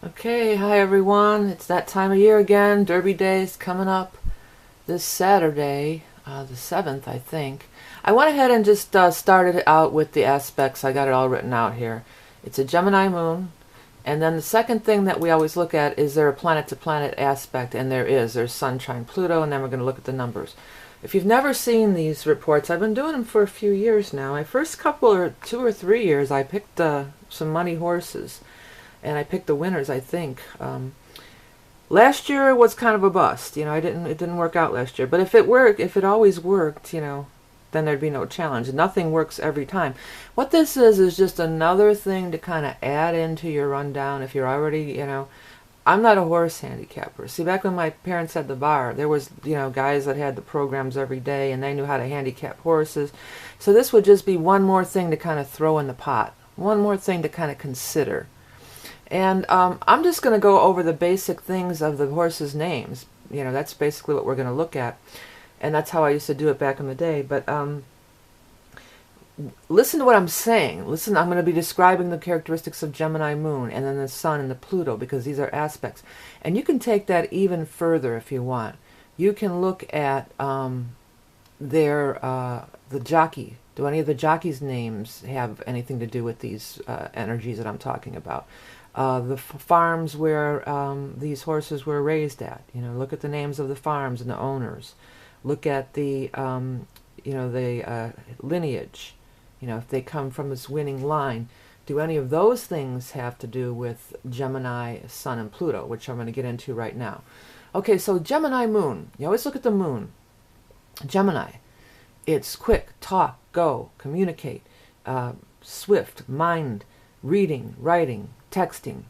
Okay, hi everyone. It's that time of year again. Derby Day's coming up this Saturday, the 7th, I think. I went ahead and just started it out with the aspects. I got it all written out here. It's a Gemini moon. And then the second thing that we always look at is there a planet-to-planet aspect? And there is. There's Sun, Trine, Pluto, and then we're going to look at the numbers. If you've never seen these reports, I've been doing them for a few years now. My first couple or 2 or 3 years, I picked some money horses. And I picked the winners, I think. Last year was kind of a bust. It didn't work out last year. But if it always worked, then there'd be no challenge. Nothing works every time. What this is just another thing to kind of add into your rundown if you're already, I'm not a horse handicapper. See, back when my parents had the bar, there was, guys that had the programs every day and they knew how to handicap horses. So this would just be one more thing to kind of throw in the pot. One more thing to kind of consider. And I'm just going to go over the basic things of the horses' names. That's basically what we're going to look at. And that's how I used to do it back in the day. But listen to what I'm saying. Listen, I'm going to be describing the characteristics of Gemini moon and then the sun and the Pluto because these are aspects. And you can take that even further if you want. You can look at the jockey. Do any of the jockeys' names have anything to do with these energies that I'm talking about? The farms where these horses were raised at. Look at the names of the farms and the owners. Look at the lineage. If they come from this winning line. Do any of those things have to do with Gemini, Sun, and Pluto, which I'm going to get into right now? Okay, so Gemini moon. You always look at the moon. Gemini. It's quick, talk, go, communicate, swift, mind, reading, writing, texting.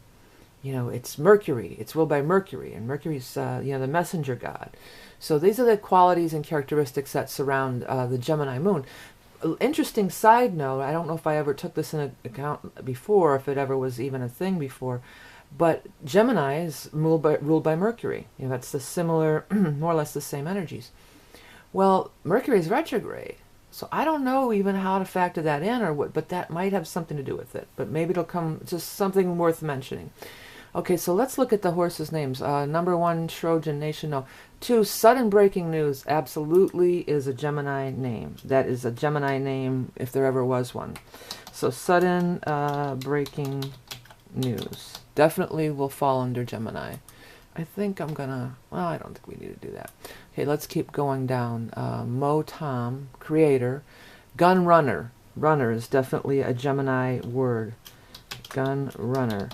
It's Mercury. It's ruled by Mercury, and Mercury's the messenger god. So these are the qualities and characteristics that surround the Gemini moon. Interesting side note, I don't know if I ever took this into account before, if it ever was even a thing before, but Gemini is ruled by Mercury. That's the similar, more or less the same energies. Well, Mercury is retrograde. So I don't know even how to factor that in or what, but that might have something to do with it. But maybe it'll come, just something worth mentioning. Okay, so let's look at the horses' names. Number 1, Trojan Nation. No. 2, sudden breaking news. Absolutely is a Gemini name. That is a Gemini name if there ever was one. So sudden breaking news. Definitely will fall under Gemini. I think I'm gonna, well, I don't think we need to do that. Okay, let's keep going down. Mo Tom, creator. Gun runner. Runner is definitely a Gemini word. Gun runner.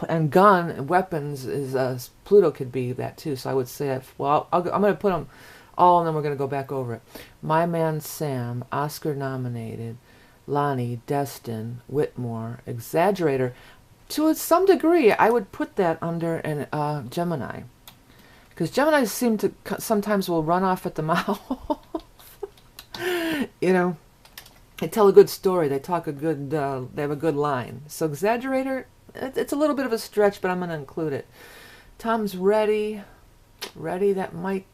And gun, weapons, is Pluto could be that too. So I would say, I'm going to put them all and then we're going to go back over it. My Man Sam, Oscar nominated. Lonnie, Destin, Whitmore, Exaggerator. To some degree, I would put that under an Gemini. Because Geminis seem to sometimes will run off at the mouth. They tell a good story. They talk a good, they have a good line. So Exaggerator, it's a little bit of a stretch, but I'm going to include it. Tom's ready. Ready, that might,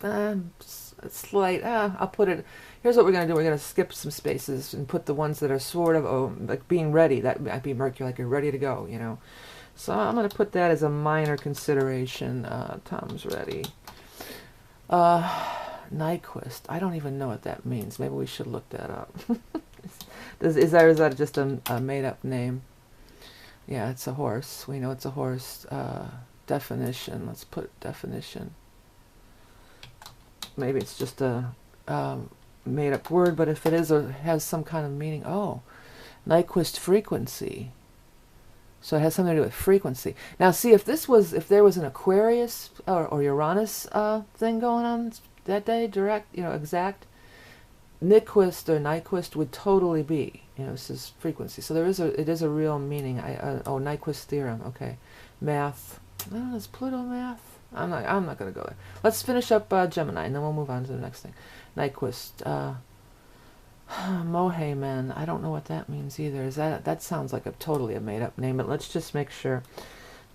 slight, I'll put it, here's what we're going to do. We're going to skip some spaces and put the ones that are sort of, like being ready. That might be Mercury, like you're ready to go, So I'm going to put that as a minor consideration. Tom's ready. Nyquist. I don't even know what that means. Maybe we should look that up. Is that just a made-up name? Yeah, it's a horse. We know it's a horse. Definition. Let's put definition. Maybe it's just a made-up word, but if it is or has some kind of meaning, Nyquist frequency. So it has something to do with frequency. Now, see, if there was an Aquarius or Uranus thing going on that day, direct, exact, Nyquist would totally be, this is frequency. So it is a real meaning. Nyquist theorem. Okay, math. Is Pluto math? I'm not going to go there. Let's finish up Gemini, and then we'll move on to the next thing. Nyquist. Mohaymen. I don't know what that means either. That sounds like totally a made-up name, but let's just make sure.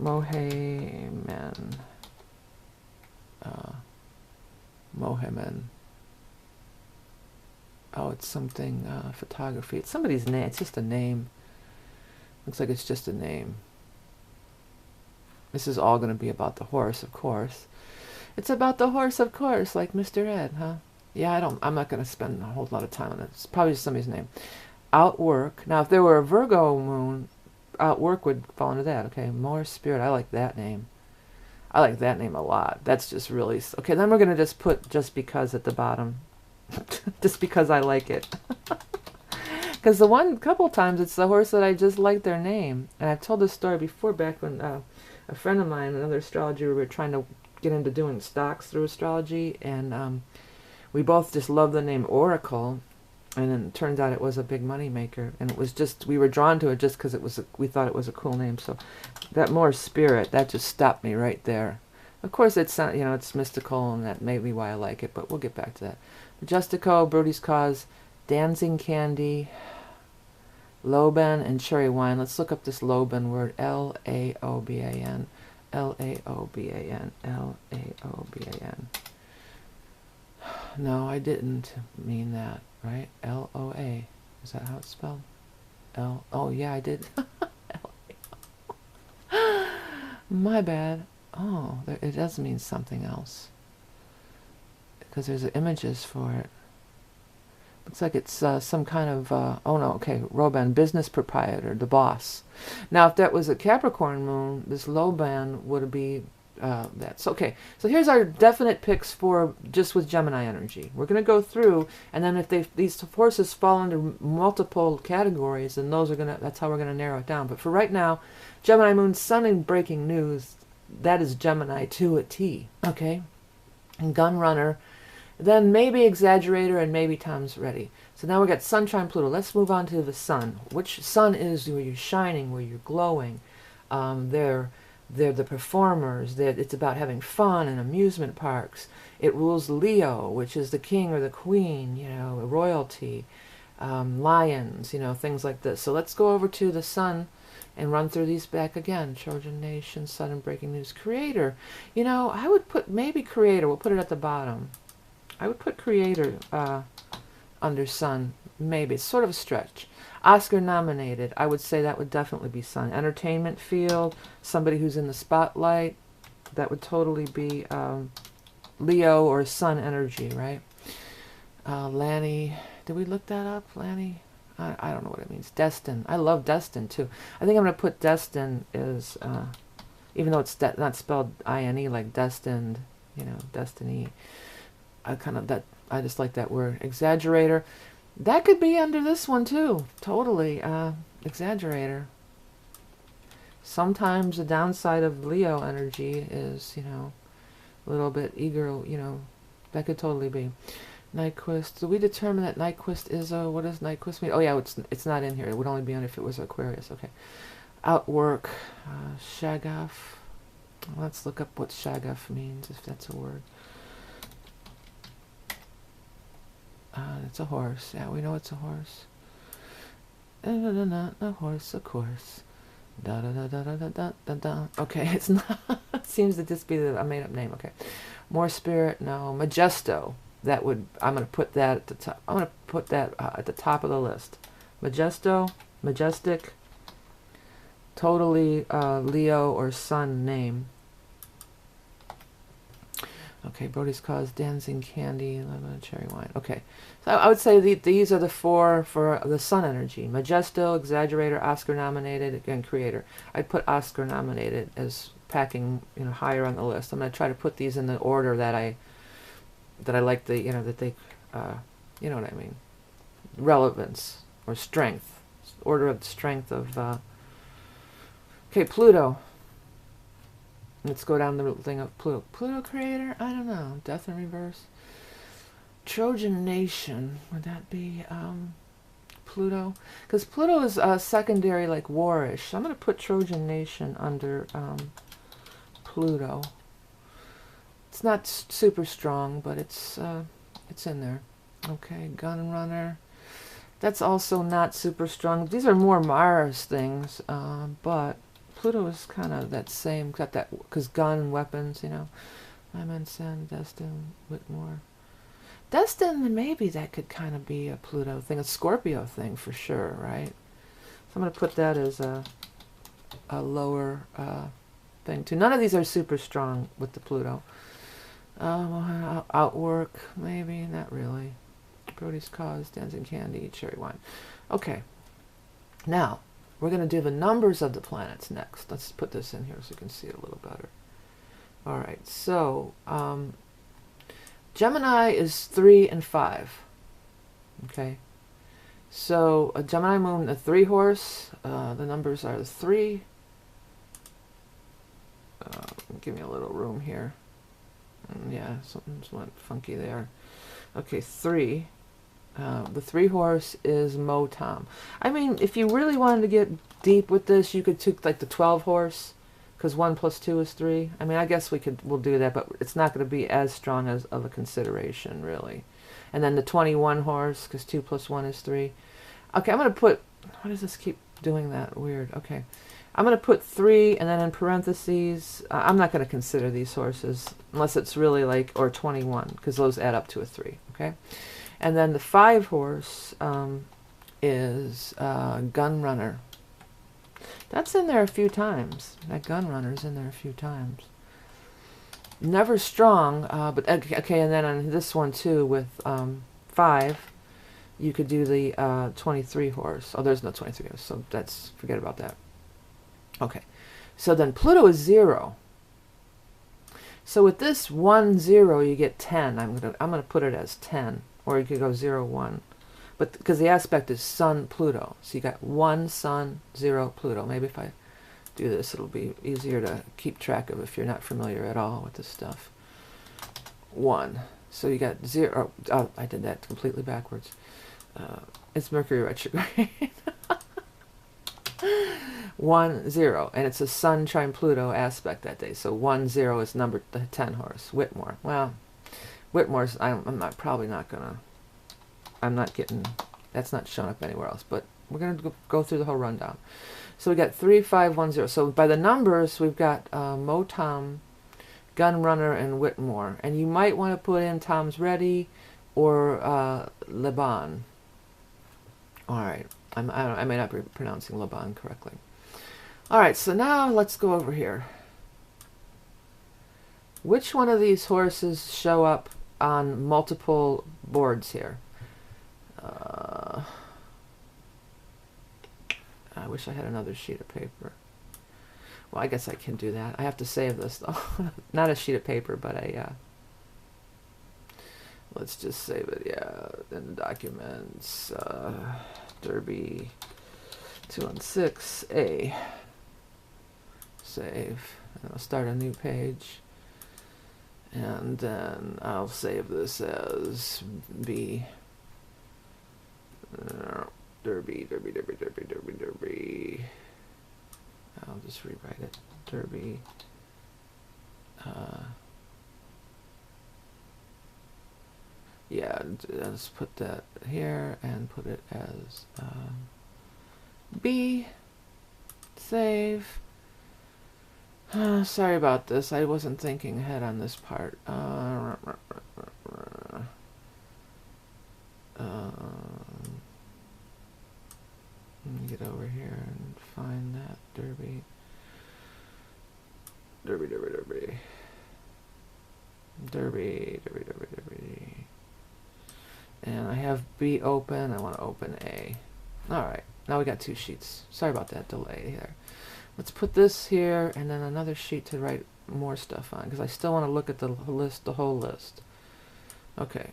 Mohaymen. Mohaymen. Oh, it's something, photography. It's somebody's name. It's just a name. Looks like it's just a name. This is all going to be about the horse, of course. It's about the horse, of course, like Mr. Ed, huh? Yeah, I'm not going to spend a whole lot of time on it. It's probably just somebody's name. Outwork. Now, if there were a Virgo moon, outwork would fall into that. Okay, more spirit. I like that name. I like that name a lot. That's just really... Okay, then we're going to just put just because at the bottom. Just because I like it. Because the couple times it's the horse that I just like their name. And I've told this story before, back when a friend of mine, another astrologer, we were trying to get into doing stocks through astrology, and we both just loved the name Oracle, and then it turned out it was a big money maker, and it was just, we were drawn to it just because we thought it was a cool name. So that more spirit, that just stopped me right there. Of course, it's not, it's mystical, and that may be why I like it, but we'll get back to that. Majestico, Brody's Cause, Dancing Candy, Laoban, and Cherry Wine. Let's look up this Laoban word. Laoban. Laoban. Laoban. No, I didn't mean that, right? Loa. Is that how it's spelled? Oh, yeah, I did. My bad. Oh, it does mean something else. Because there's images for it. Looks like it's some kind of, oh no, okay, Laoban, business proprietor, the boss. Now, if that was a Capricorn moon, this Laoban would be that. So, okay, so here's our definite picks for just with Gemini energy. We're going to go through, and then if these forces fall into multiple categories, then that's how we're going to narrow it down. But for right now, Gemini moon, sun in breaking news, that is Gemini to a T, okay? And gun runner, then maybe exaggerator, and maybe Tom's ready. So now we've got Sun, Pluto. Let's move on to the sun. Which sun is where you're shining, where you're glowing. They're the performers. It's about having fun in amusement parks. It rules Leo, which is the king or the queen, royalty, lions, things like this. So let's go over to the sun and run through these back again. Trojan Nation, Sun and Breaking News. Creator. I would put maybe Creator. We'll put it at the bottom. I would put Creator under Sun. Maybe. It's sort of a stretch. Oscar nominated. I would say that would definitely be Sun. Entertainment field. Somebody who's in the spotlight. That would totally be Leo or Sun energy, right? Lanny. Did we look that up? Lanny? I don't know what it means. Destin. I love Destin too. I think I'm going to put Destin as, even though it's not spelled I-N-E like destined, destiny. I just like that word. Exaggerator. That could be under this one too. Totally. Exaggerator. Sometimes the downside of Leo energy is, a little bit eager, that could totally be. Nyquist. Did we determine that Nyquist is what does Nyquist mean? Oh yeah, it's not in here. It would only be on if it was Aquarius. Okay. Outwork. Shaggoff. Let's look up what Shaggoff means, if that's a word. It's a horse. Yeah, we know it's a horse. A horse, of course. Da da da da da da da da. Okay, it's not. It seems to just be a made-up name. Okay, more spirit. No, Majesto. That would. I'm going to put that at the top. I'm going to put that at the top of the list. Majesto, majestic. Totally Leo or Sun name. Okay, Brody's Cause, Dancing Candy, Lemon, Cherry Wine. Okay, so I would say these are the four for the Sun energy. Majesto, Exaggerator, Oscar nominated, and Creator. I'd put Oscar nominated as packing higher on the list. I'm going to try to put these in the order that I like that they you know what I mean, relevance or strength, order of strength of. Okay, Pluto. Let's go down the thing of Pluto. Pluto Creator? I don't know. Death in Reverse. Trojan Nation. Would that be Pluto? Because Pluto is secondary, like warish. So I'm going to put Trojan Nation under Pluto. It's not super strong, but it's in there. Okay, Gun Runner. That's also not super strong. These are more Mars things, but Pluto is kind of that same, got that, because gun, weapons, I'm Sand, Destin, Whitmore. Destin, maybe that could kind of be a Pluto thing, a Scorpio thing for sure, right? So I'm going to put that as a lower thing too. None of these are super strong with the Pluto. Outwork, maybe, not really. Brody's Cause, Dancing Candy, Cherry Wine. Okay, now we're going to do the numbers of the planets next. Let's put this in here so you can see it a little better. All right, so Gemini is 3 and 5. Okay, so a Gemini moon, a 3 horse. The numbers are 3. Give me a little room here. Yeah, something's went funky there. Okay, 3. The 3 horse is Motom. I mean, if you really wanted to get deep with this, you could take like the 12 horse, because 1 plus 2 is 3. I mean, I guess we'll do that, but it's not going to be as strong as of a consideration, really. And then the 21 horse, because 2 plus 1 is 3. Okay, I'm going to put, why does this keep doing that? Weird. Okay. I'm going to put 3, and then in parentheses, I'm not going to consider these horses, unless it's really like, or 21, because those add up to a 3, okay? And then the 5 horse is Gun Runner. That's in there a few times. That Gun Runner's in there a few times. Never strong, but okay, and then on this one too, with 5, you could do the 23 horse. Oh, there's no 23 horse, so forget about that. Okay, so then Pluto is 0. So with this 1, 0, you get 10. I'm gonna put it as 10, or you could go 0, 1. But because the aspect is Sun, Pluto, so you got 1, Sun, 0, Pluto. Maybe if I do this, it'll be easier to keep track of if you're not familiar at all with this stuff. 1. So you got 0. Oh, I did that completely backwards. It's Mercury retrograde. 1, 0, and it's a Sun trine Pluto aspect that day. So 1, 0 is number the 10 horse, Whitmore. Well, Whitmore's I'm not getting, that's not showing up anywhere else. But we're gonna go through the whole rundown. So we got 3, 5, 1, 0. So by the numbers, we've got Motom, Gun Runner, and Whitmore. And you might want to put in Tom's Ready or Leban. All right. I may not be pronouncing Laban correctly. All right, so now let's go over here. Which one of these horses show up on multiple boards here? I wish I had another sheet of paper. Well, I guess I can do that. I have to save this, though. Not a sheet of paper, but a... let's just save it, yeah, in the documents. Derby 216A. Save. And I'll start a new page. And then I'll save this as B. Derby. I'll just rewrite it. Derby. Yeah, let's put that here and put it as B. Save. Sorry about this. I wasn't thinking ahead on this part. Let me get over here and find that Derby. And I have B open. I want to open A. Alright, now we got 2 sheets. Sorry about that delay here. Let's put this here and then another sheet to write more stuff on, because I still want to look at the whole list. Okay.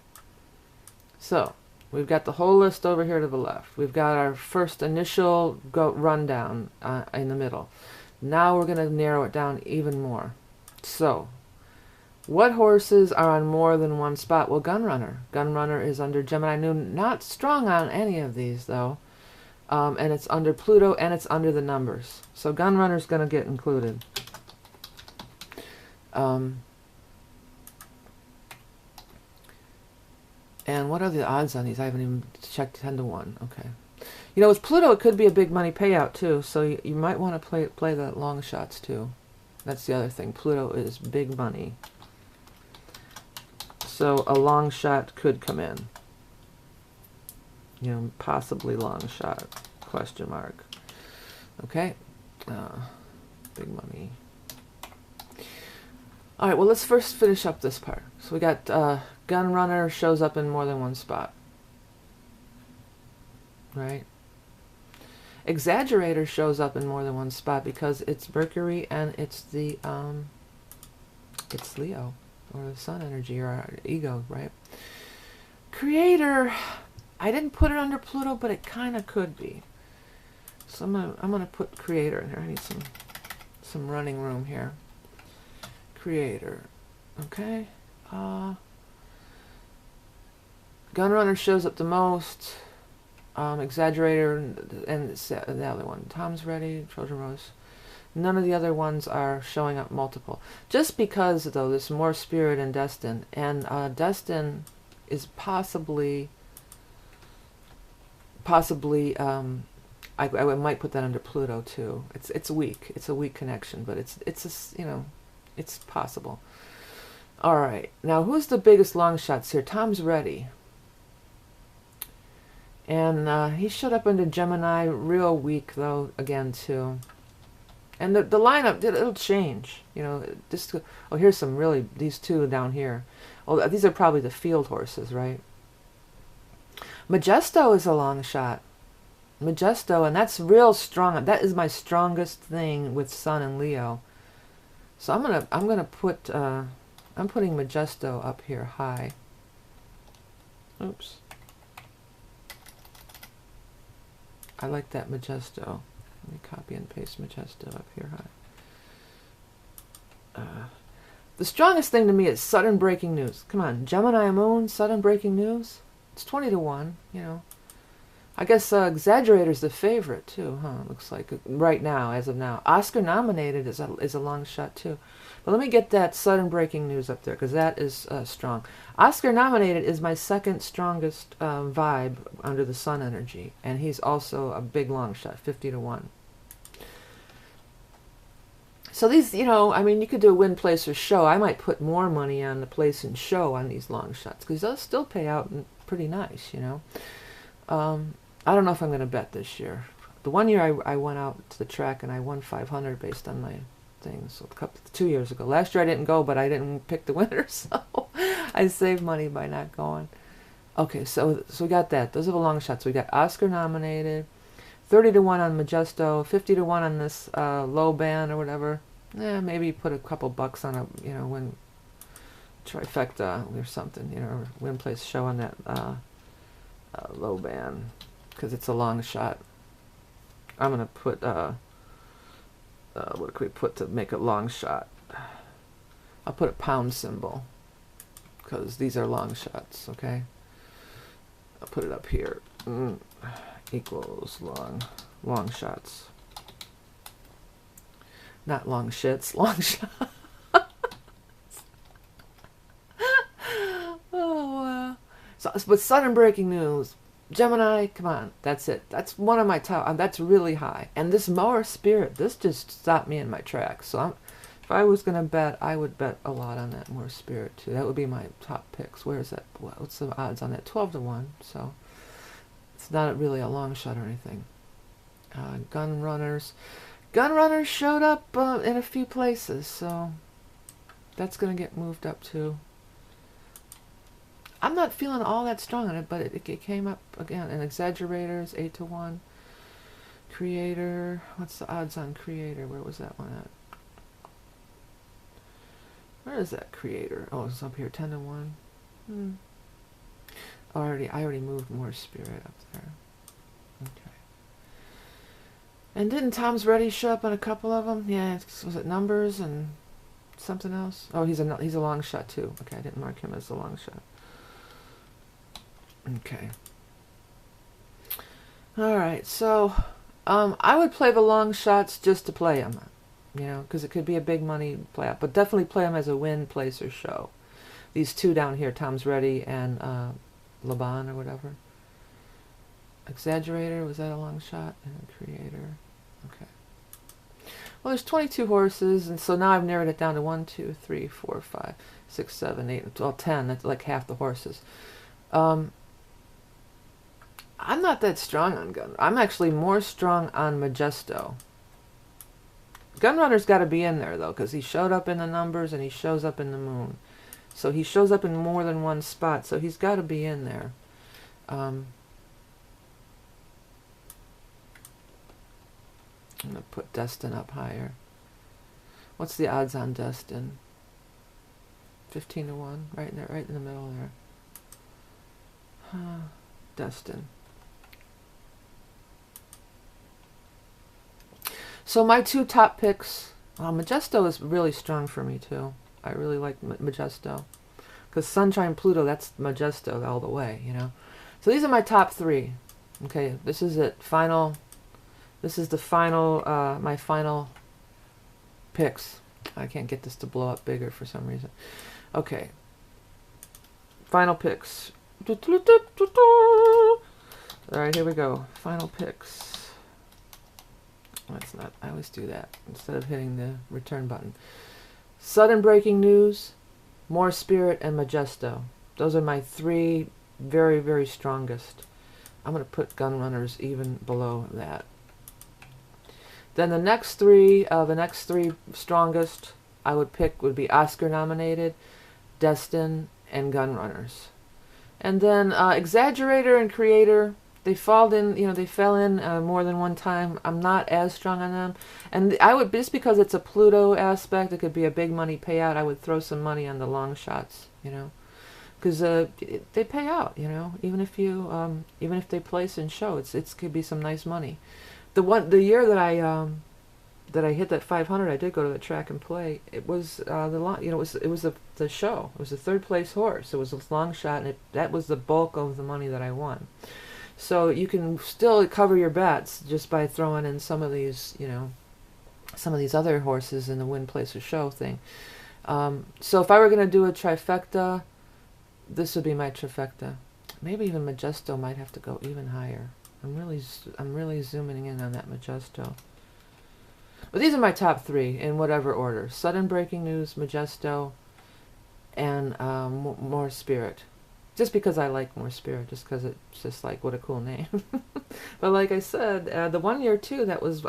So, we've got the whole list over here to the left. We've got our first initial rundown in the middle. Now we're going to narrow it down even more. So, what horses are on more than one spot? Well, Gun Runner. Gun Runner is under Gemini Noon. Not strong on any of these, though. And it's under Pluto, and it's under the numbers. So Gun Runner's going to get included. And what are the odds on these? I haven't even checked. 10 to 1. Okay. You know, with Pluto, it could be a big money payout, too. So you might want to play the long shots, too. That's the other thing. Pluto is big money. So a long shot could come in. You know, possibly long shot, question mark. Okay. Big money. All right, well, let's first finish up this part. So we got gun runner shows up in more than one spot, right? Exaggerator shows up in more than one spot because it's Mercury and it's Leo, or the sun energy, or our ego, right? Creator, I didn't put it under Pluto, but it kind of could be. So I'm gonna put creator in here. I need some running room here. Creator, okay. Gunrunner shows up the most. Exaggerator and the other one. Tom's Ready, Trojan Rose. None of the other ones are showing up multiple. Just because, though, there's more Spirit in Destin. And Destin is possibly, I might put that under Pluto, too. It's weak. It's a weak connection, but it's possible. All right. Now, who's the biggest long shots here? Tom's Ready. And he showed up into Gemini real weak, though, again, too. And the lineup, it'll change. Here's some really, these two down here. Oh, these are probably the field horses, right? Majesto is a long shot. Majesto, and that's real strong. That is my strongest thing with Sun and Leo. So I'm gonna put, I'm putting Majesto up here high. Oops. I like that Majesto. Let me copy and paste Majesto up here high. The strongest thing to me is sudden breaking news. Come on, Gemini Moon, sudden breaking news. It's 20 to 1, I guess Exaggerator's the favorite too, huh? Looks like right now, as of now. Oscar nominated is a long shot too. But let me get that sudden breaking news up there, because that is strong. Oscar nominated is my second strongest vibe under the Sun energy, and he's also a big long shot, 50 to 1. So these, you could do a win, place, or show. I might put more money on the place and show on these long shots, because they'll still pay out pretty nice, I don't know if I'm going to bet this year. The one year I went out to the track and I won 500 based on my things. So 2 years ago. Last year I didn't go, but I didn't pick the winner, so I saved money by not going. Okay, so we got that. Those are the long shots. We got Oscar nominated, 30 to 1 on Majesto, 50 to 1 on this low band or whatever. Maybe put a couple bucks on a win trifecta or something, or win, place, show on that low band, because it's a long shot. I'm gonna put what can we put to make a long shot? I'll put a pound symbol, because these are long shots. Okay, I'll put it up here. Equals long shots, not long shits, long shots. Oh wow. So, but sudden breaking news, Gemini, come on, that's it. That's one of my top. That's really high. And this more Spirit, this just stopped me in my tracks. So if I was gonna bet, I would bet a lot on that more Spirit too. That would be my top picks. Where is that? What's the odds on that? 12 to 1. So it's not really a long shot or anything. Gun runners showed up in a few places, so that's gonna get moved up too. I'm not feeling all that strong on it, but it came up again. And Exaggerators, 8 to 1. Creator, what's the odds on Creator? Where was that one at? Where is that Creator? Oh, it's up here, 10 to 1. I already moved more Spirit up there. Okay. And didn't Tom's Ready show up on a couple of them? Yeah, was it numbers and something else? Oh, he's a long shot too. Okay, I didn't mark him as a long shot. Okay. All right. So, I would play the long shots just to play them, because it could be a big money play out. But definitely play them as a win, place, or show. These two down here, Tom's Ready and Laban or whatever. Exaggerator, was that a long shot? And Creator. Okay. Well, there's 22 horses, and so now I've narrowed it down to 1, 2, 3, 4, 5, 6, 7, 8, 12, 10. That's like half the horses. I'm not that strong on gun. I'm actually more strong on Majesto. Gunrunner's got to be in there, though, because he showed up in the numbers and he shows up in the moon. So he shows up in more than one spot, so he's got to be in there. I'm going to put Destin up higher. What's the odds on Destin? 15 to 1, right in there, right in the middle there. Destin. So my two top picks, Majesto is really strong for me too. I really like Majesto. Because Sunshine Pluto, that's Majesto all the way, you know. So these are my top three. Okay, this is it. This is the final, my final picks. I can't get this to blow up bigger for some reason. Okay. Final picks. Alright, here we go. Final picks. That's not, I always do that instead of hitting the return button. Sudden breaking news, More Spirit, and Majesto. Those are my three very, very strongest. I'm going to put Gunrunners even below that. Then the next three strongest I would pick would be Oscar nominated, Destin, and Gunrunners. And then Exaggerator and Creator, they fell in more than one time. I'm not as strong on them. And I would, just because it's a Pluto aspect, it could be a big money payout, I would throw some money on the long shots, you know. Because they pay out, you know, even if they place and show, it could be some nice money. The year that I hit that 500, I did go to the track and play. It was the show. It was a third place horse. It was a long shot, and that was the bulk of the money that I won. So you can still cover your bets just by throwing in some of these, you know, some of these other horses in the win, place, or show thing. So if I were going to do a trifecta, this would be my trifecta. Maybe even Majesto might have to go even higher. I'm really zooming in on that Majesto. But these are my top three in whatever order: Sudden Breaking News, Majesto, and More Spirit. Just because I like More Spirit, just because it's just like, what a cool name. But like I said, the 1 year too, that was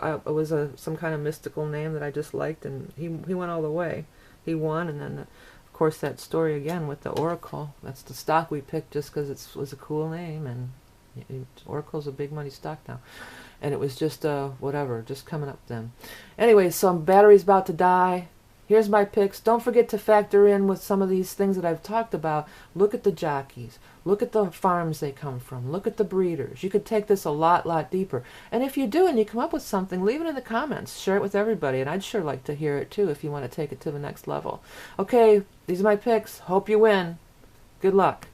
some kind of mystical name that I just liked, and he went all the way. He won, and then of course that story again with the Oracle. That's the stock we picked just because it was a cool name, and Oracle's a big money stock now. And it was just whatever, just coming up then. Anyway, so battery's about to die. Here's my picks. Don't forget to factor in with some of these things that I've talked about. Look at the jockeys. Look at the farms they come from. Look at the breeders. You could take this a lot deeper. And if you do and you come up with something, leave it in the comments. Share it with everybody. And I'd sure like to hear it too if you want to take it to the next level. Okay, these are my picks. Hope you win. Good luck.